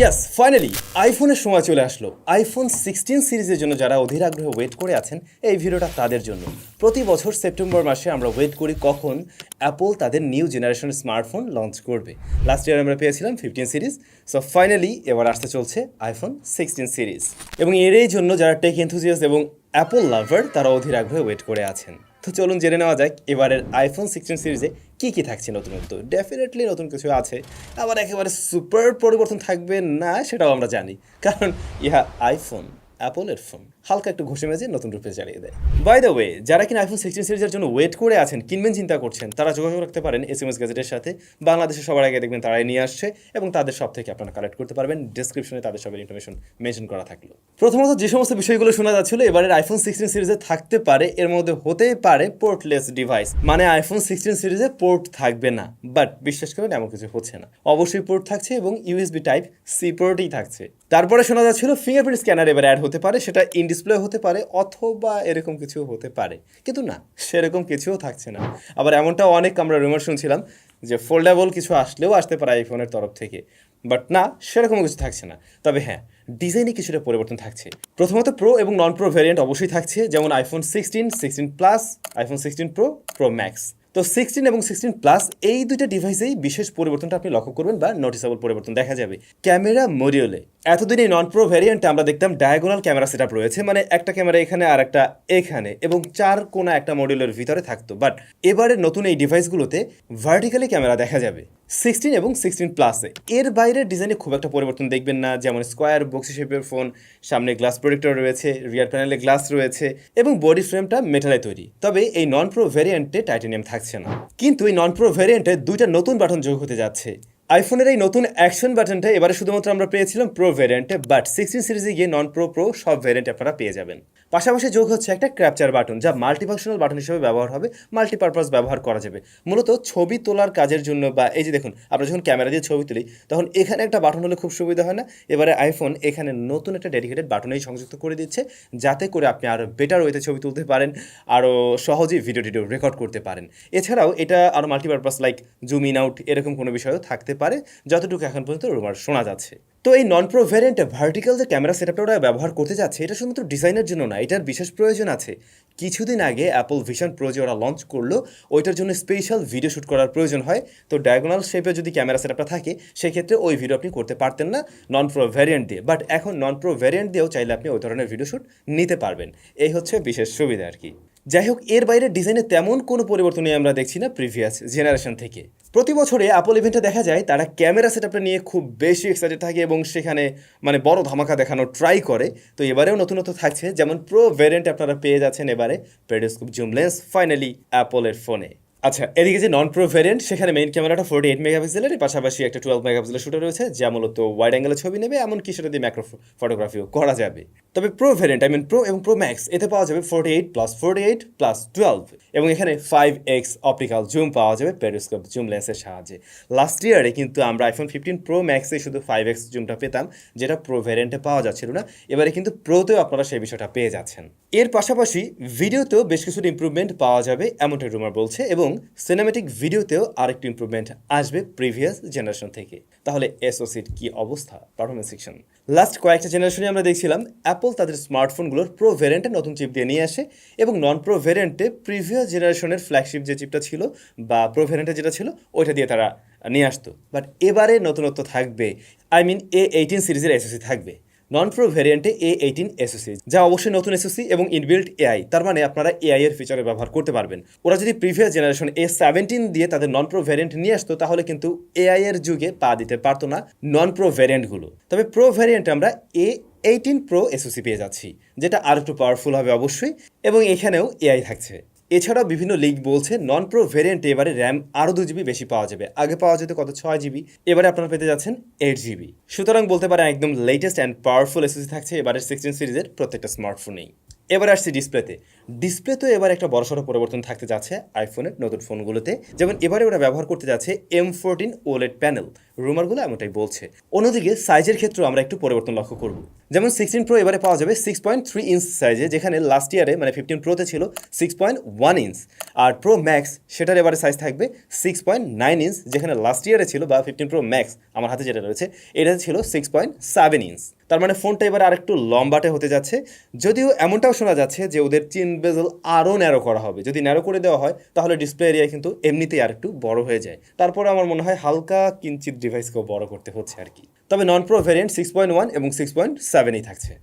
ইয়াস, finally আইফোনের সময় চলে আসলো। আইফোন 16 সিরিজের জন্য যারা অধীর আগ্রহে ওয়েট করে আছেন, এই ভিডিওটা তাদের জন্য। প্রতি বছর সেপ্টেম্বর মাসে আমরা ওয়েট করি কখন অ্যাপল তাদের নিউ জেনারেশনের স্মার্টফোন লঞ্চ করবে। লাস্ট ইয়ার আমরা পেয়েছিলাম 15 সিরিজ। সো ফাইনালি এবার আসতে চলছে আইফোন 16 সিরিজ, এবং এরই জন্য যারা টেক এনথুজিয়াস্ট এবং অ্যাপল লাভার তারা অধীর আগ্রহে ওয়েট করে আছেন। তো চলুন জেনে নেওয়া যাক এবারের আইফোন 16 সিরিজে কী কী থাকছে নতুনত্ব। ডেফিনেটলি নতুন কিছু আছে, আবার একেবারে সুপার পরিবর্তন থাকবে না সেটাও আমরা জানি, কারণ ইহা আইফোন, অ্যাপলের ফোন হালকা একটু ঘষে মেজে নতুন রূপে চালিয়ে দেয়। বাই দ্য ওয়ে, যারা কিনা আইফোন 16 সিরিজের জন্য ওয়েট করে আছেন, কিনবেন চিন্তা করছেন, তারা যোগাযোগ রাখতে পারেন SMS গ্যাজেটের সাথে। বাংলাদেশে সবার আগে দেখবেন তারাই নিয়ে আসছে, এবং তাদের সব থেকে আপনারা কালেক্ট করতে পারবেন। ডিসক্রিপশনে তাদের সবের ইনফরমেশন মেনশন করা থাকলো। প্রথমত যে সমস্ত বিষয়গুলো শোনা যাচ্ছিল এবারের আইফোন 16 সিরিজে থাকতে পারে, এর মধ্যে হতেই পারে পোর্টলেস ডিভাইস, মানে আইফোন 16 সিরিজে পোর্ট থাকবে না। বাট বিশ্বাস করেন এমন কিছু হচ্ছে না, অবশ্যই পোর্ট থাকছে এবং USB টাইপ সি পোর্টই থাকছে। তারপরে শোনা যাচ্ছিল ফিঙ্গারপ্রিন্ট স্ক্যানার এবার অ্যাড হতে পারে, সেটা ইন ডিসপ্লে হতে পারে অথবা এরকম কিছু হতে পারে, কিন্তু না, সেরকম কিছুও থাকছে না। আবার এমনটাও অনেক আমরা রুমার শুনছিলাম যে ফোল্ডেবল কিছু আসলেও আসতে পারে আইফোনের তরফ থেকে, বাট না, সেরকম কিছু থাকছে না। তবে হ্যাঁ, ডিজাইনে কিছুটা পরিবর্তন থাকছে। প্রথমত প্রো এবং নন প্রো ভ্যারিয়েন্ট অবশ্যই থাকছে, যেমন iPhone 16, 16 plus, iPhone 16 pro, pro max. তো 16 এবং 16 প্লাস এই দুইটা ডিভাইসেই বিশেষ পরিবর্তনটা আপনি লক্ষ্য করবেন বা নোটিসেবল পরিবর্তন দেখা যাবে। ক্যামেরা মডিউলে এতদিন এই নন প্রো ভ্যারিয়েন্টে আমরা দেখতাম ডায়াগোনাল ক্যামেরা সেটআপ রয়েছে, মানে একটা ক্যামেরা এখানে আর একটা এখানে, এবং চার কোণা একটা মডিউলের ভিতরে থাকতো। বাট এবারে নতুন এই ডিভাইসগুলোতে ভার্টিক্যালি ক্যামেরা দেখা যাবে 16 এবং 16 প্লাসে। এর বাইরে ডিজাইনে খুব একটা পরিবর্তন দেখবেন না, যেমন স্কোয়ার বক্সি শেপের ফোন, সামনে গ্লাস প্রোটেক্টর রয়েছে, রিয়ার প্যানেলে গ্লাস রয়েছে, এবং বডি ফ্রেমটা মেটালে তৈরি। তবে এই নন প্রো ভ্যারিয়েন্টে টাইটানিয়াম থাকছে না, কিন্তু এই নন প্রো ভ্যারিয়েন্টে দুইটা নতুন বাটন যোগ হতে যাচ্ছে। আইফোনের এই নতুন অ্যাকশন বাটনটা এবারে শুধুমাত্র আমরা পেয়েছিলাম প্রো ভ্যারিয়েন্টে, বাট 16 সিরিজে গিয়ে নন প্রো প্রো সব ভ্যারিয়েন্ট আপনারা পেয়ে যাবেন। পাশাপাশি যোগ হচ্ছে একটা ক্যাপচার বাটন, যা মাল্টিফাংশনাল বাটন হিসেবে ব্যবহার হবে, মাল্টিপারপাস ব্যবহার করা যাবে মূলত ছবি তোলার কাজের জন্য। বা এই যে দেখুন, আমরা যখন ক্যামেরা দিয়ে ছবি তুলি তখন এখানে একটা বাটন হলে খুব সুবিধা হয় না? এবারে আইফোন এখানে নতুন একটা ডেডিকেটেড বাটনেই সংযুক্ত করে দিচ্ছে, যাতে করে আপনি আরও বেটার ওয়েতে ছবি তুলতে পারেন, আরও সহজেই ভিডিও রেকর্ড করতে পারেন। এছাড়াও এটা আরও multipurpose like zoom in out এরকম কোনো বিষয়ও থাকতে পারে, যতটুকু এখন পর্যন্ত রুমার শোনা যাচ্ছে। তো এই নন প্রো ভ্যারিয়েন্টে ভার্টিক্যাল যে ক্যামেরা সেটআপটা ওরা ব্যবহার করতে যাচ্ছে, এটা শুধুমাত্র ডিজাইনের জন্য না, এটার বিশেষ প্রয়োজন আছে। কিছুদিন আগে অ্যাপল ভিশন প্রো যে ওরা লঞ্চ করলো, ওইটার জন্য স্পেশাল ভিডিও শ্যুট করার প্রয়োজন হয়। তো ডায়াগোনাল শেপে যদি ক্যামেরা সেটআপটা থাকে, সেক্ষেত্রে ওই ভিডিও আপনি করতে পারতেন না নন প্রো ভ্যারিয়েন্ট দিয়ে। বাট এখন নন প্রো ভ্যারিয়েন্ট দিয়েও চাইলে আপনি ওই ধরনের ভিডিও শ্যুট নিতে পারবেন। এই হচ্ছে বিশেষ সুবিধা আর কি। যাই হোক, এর বাইরে ডিজাইনে তেমন কোনো পরিবর্তনই আমরা দেখছি না প্রিভিয়াস জেনারেশন থেকে। প্রতি বছরে অ্যাপল ইভেন্টে দেখা যায় তারা ক্যামেরা সেটআপটা নিয়ে খুব বেশি এক্সাইটেড থাকে এবং সেখানে মানে বড় ধামাকা দেখানোর ট্রাই করে। তো এবারেও নতুনত্ব থাকছে, যেমন প্রো ভ্যারিয়েন্ট আপনারা পেয়ে যাচ্ছেন এবারে পেরিস্কোপ জুম লেন্স ফাইনালি অ্যাপলের ফোনে। আচ্ছা, এদিকে যে নন প্রো ভ্যারিয়েন্ট, সেখানে মেইন ক্যামেরাটা 48 মেগাপিক্সেলের, পাশাপাশি একটা 12 মেগাপিক্সেলের শুটার রয়েছে, যা মূলত ওয়াইড অ্যাঙ্গেলে ছবি নেবে, এমনকি সেটা দিয়ে ম্যাক্রো ফটোগ্রাফিও করা যাবে। তবে pro variant, I mean pro এবং প্রো ম্যাক্স, এতে পাওয়া যাবে 48 প্লাস 48 প্লাস 12, এবং এখানে 5x অপটিক্যাল জুম পাওয়া যাবে পেরিস্কোপ জুম লেন্সের সাহায্যে। লাস্ট ইয়ারে কিন্তু আমরা আইফোন 15 প্রো ম্যাক্সে শুধু 5x জুমটা পেতাম, যেটা প্রো ভ্যারিয়েন্টে পাওয়া যাচ্ছিল না। এবারে কিন্তু প্রোতেও আপনারা সেই বিষয়টা পেয়ে যাচ্ছেন। এর পাশাপাশি ভিডিওতেও বেশ কিছু ইমপ্রুভমেন্ট পাওয়া যাবে এমনটা রুমার বলছে, এবং সিনেমেটিক ভিডিওতেও আরেকটু ইমপ্রুভমেন্ট আসবে প্রিভিয়াস জেনারেশন থেকে। তাহলে এসওসির কি অবস্থা পারফরমেন্স সেকশন? লাস্ট কয়েকটা জেনারেশনে আমরা দেখছিলাম অ্যাপল তাদের স্মার্টফোনগুলোর প্রো ভ্যারিয়েন্টে নতুন চিপ দিয়ে নিয়ে আসে, এবং নন প্রো ভ্যারিয়েন্টে প্রিভিয়াস জেনারেশনের ফ্ল্যাগশিপ যে চিপটা ছিল বা প্রো ভ্যারিয়েন্টে যেটা ছিল ওইটা দিয়ে তারা নিয়ে আসতো। বাট এবারে নতুনত্ব থাকবে, আই মিন A18 সিরিজের এসওসি থাকবে নন প্রো ভ্যারিয়েন্টে। A18 এসওসি, যা অবশ্যই নতুন এসওসি এবং ইনবিল্ট এআই, তার মানে আপনারা এআই এর ফিচারে ব্যবহার করতে পারবেন। ওরা যদি প্রিভিয়াস জেনারেশন A17 দিয়ে তাদের নন প্রো ভ্যারিয়েন্ট নিয়ে আসতো, তাহলে কিন্তু এআই এর যুগে পা দিতে পারতো না নন প্রো ভ্যারিয়েন্টগুলো। তবে প্রো ভ্যারিয়েন্টে আমরা A18 প্রো এসওসি পেয়ে যাচ্ছি, যেটা আর একটু পাওয়ারফুল হবে অবশ্যই, এবং এখানেও এআই থাকছে। এছাড়াও বিভিন্ন লিগ বলছে নন প্রো ভ্যারিয়েন্টে এবারে র্যাম আরও 2 GB বেশি পাওয়া যাবে। আগে পাওয়া যেত কত, 6 GB, এবারে আপনারা পেতে যাচ্ছেন 8 GB। সুতরাং বলতে পারেন একদম লেটেস্ট অ্যান্ড পাওয়ারফুল এসওসি থাকছে এবারে 16 সিরিজের প্রত্যেকটা স্মার্টফোনেই। এবার আসছি ডিসপ্লেতে। ডিসপ্লে তো এবার একটা বড়সড় পরিবর্তন থাকতে যাচ্ছে আইফোনের নতুন ফোনগুলোতে, যেমন এবারে ওরা ব্যবহার করতে যাচ্ছে M14 OLED প্যানেল, রুমারগুলো এমনটাই বলছে। অন্যদিকে সাইজের ক্ষেত্রেও আমরা একটু পরিবর্তন লক্ষ্য করব, যেমন 16 প্রো এবারে পাওয়া যাবে 6.3 ইঞ্চ সাইজে, যেখানে লাস্ট ইয়ারে মানে 15 প্রোতে ছিল 6.1 ইঞ্চ, আর প্রো ম্যাক্স সেটার এবারে সাইজ থাকবে 6.9 ইঞ্চ, যেখানে লাস্ট ইয়ারে ছিল বা 15 প্রো ম্যাক্স আমার হাতে যেটা রয়েছে এটা ছিল 6.7 ইঞ্চ। তার মানে ফোনটা এবার আরেকটু লম্বাটে হতে যাচ্ছে, যদিও এমনটাও শোনা যাচ্ছে যে ওদের চিন বেজেল আরও ন্যারো করা হবে। যদি ন্যারো করে দেওয়া হয় তাহলে ডিসপ্লে এরিয়া কিন্তু এমনিতেই আরেকটু বড় হয়ে যায়। তারপরে আমার মনে হয় হালকা কিঞ্চিত ডিভাইসকেও বড় করতে হচ্ছে আর কি। তবে নন প্রো ভ্যারিয়েন্ট 6.1 এবং 6.7ই থাকছে।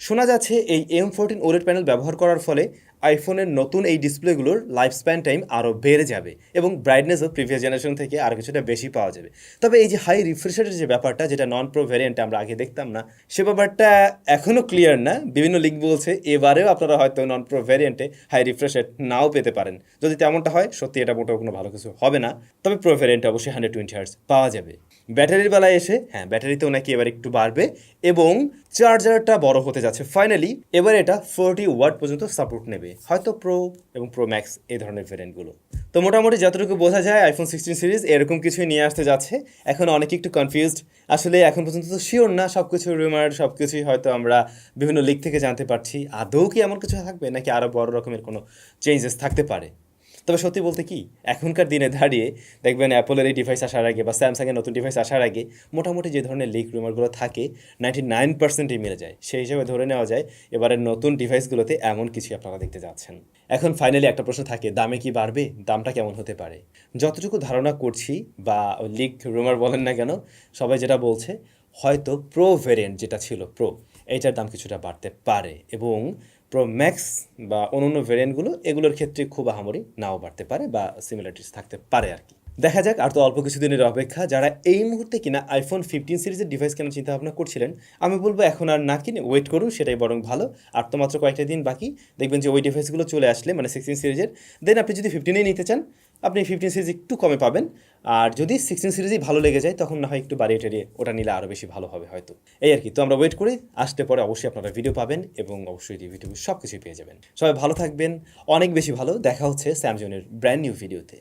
শোনা যাচ্ছে এই M14 OLED প্যানেল ব্যবহার করার ফলে আইফোনের নতুন এই ডিসপ্লেগুলোর লাইফ স্প্যান টাইম আরও বেড়ে যাবে এবং ব্রাইটনেসও প্রিভিয়াস জেনারেশন থেকে আরও কিছুটা বেশি পাওয়া যাবে। তবে এই যে হাই রিফ্রেশারের যে ব্যাপারটা, যেটা নন প্রো ভ্যারিয়েন্টে আমরা আগে দেখতাম না, সে ব্যাপারটা এখনও ক্লিয়ার না। বিভিন্ন লিগ বলছে এবারেও আপনারা হয়তো নন প্রো ভ্যারিয়েন্টে হাই রিফ্রেশার নাও পেতে পারেন। যদি তেমনটা হয় সত্যি এটা মোটেও কোনো ভালো কিছু হবে না। তবে প্রো ভ্যারিয়েন্টে অবশ্যই 120 হার্টজ পাওয়া যাবে। ব্যাটারির বেলায় এসে ব্যাটারিতেও নাকি এবার একটু বাড়বে এবং চার্জারটা বড় হতে যাচ্ছে ফাইনালি। এবার এটা 40 ওয়াট পর্যন্ত সাপোর্ট নেবে, হয়তো প্রো এবং প্রো ম্যাক্স এই ধরনের ভ্যারিয়েন্টগুলো। তো মোটামুটি যতটুকু বোঝা যায় আইফোন 16 সিরিজ এরকম কিছুই নিয়ে আসতে যাচ্ছে। এখন অনেকে একটু কনফিউজড, আসলে এখন পর্যন্ত তো শিওর না, সব কিছু রিউমার সব কিছুই হয়তো আমরা বিভিন্ন লিক থেকে জানতে পারছি। আদৌ কি এমন কিছু থাকবে নাকি আরও বড় রকমের কোনো চেঞ্জেস থাকতে পারে? তবে সত্যি বলতে কি, এখনকার দিনে দাঁড়িয়ে দেখবেন অ্যাপলের এই ডিভাইস আসার আগে বা স্যামসাংয়ের নতুন ডিভাইস আসার আগে মোটামুটি যে ধরনের লিক রুমারগুলো থাকে 99%ই মিলে যায়। সেই হিসাবে ধরে নেওয়া যায় এবারের নতুন ডিভাইসগুলোতে এমন কিছু আপনারা দেখতে যাচ্ছেন। এখন ফাইনালি একটা প্রশ্ন থাকে, দামে কি বাড়বে? দামটা কেমন হতে পারে? যতটুকু ধারণা করছি বা লিক রুমার বলেন না কেন, সবাই যেটা বলছে হয়তো প্রো ভেরিয়েন্ট যেটা ছিল প্রো, এইটার দাম কিছুটা বাড়তে পারে এবং প্রো ম্যাক্স বা অন্যান্য ভেরিয়েন্টগুলো এগুলোর ক্ষেত্রে খুব আহামরি নাও বাড়তে পারে বা সিমিলারিটিস থাকতে পারে আর কি। দেখা যাক, আর তো অল্প কিছুদিনের অপেক্ষা। যারা এই মুহূর্তে কিনা আইফোন 15 সিরিজের ডিভাইস কেনার চিন্তা ভাবনা করছিলেন, আমি বলবো এখন আর না কিনে ওয়েট করুন, সেটাই বরং ভালো। আর তো মাত্র কয়েকটা দিন বাকি, দেখবেন যে ওই ডিভাইসগুলো চলে আসলে মানে 16 সিরিজের, দেন আপনি যদি 15এই নিতে চান আপনি 15 সিরিজ একটু কমে পাবেন। আর যদি 16 সিরিজই ভালো লেগে যায় তখন না হয় একটু বাড়িয়ে টেরিয়ে ওটা নিলে আরও বেশি ভালো হবে হয়তো, এই আর কি। তো আমরা ওয়েট করি, আসতে পরে অবশ্যই আপনারা ভিডিও পাবেন এবং অবশ্যই রিভিউ সব কিছুই পেয়ে যাবেন। সবাই ভালো থাকবেন, অনেক বেশি ভালো। দেখা হচ্ছে স্যামসাংয়ের ব্র্যান্ড নিউ ভিডিওতে।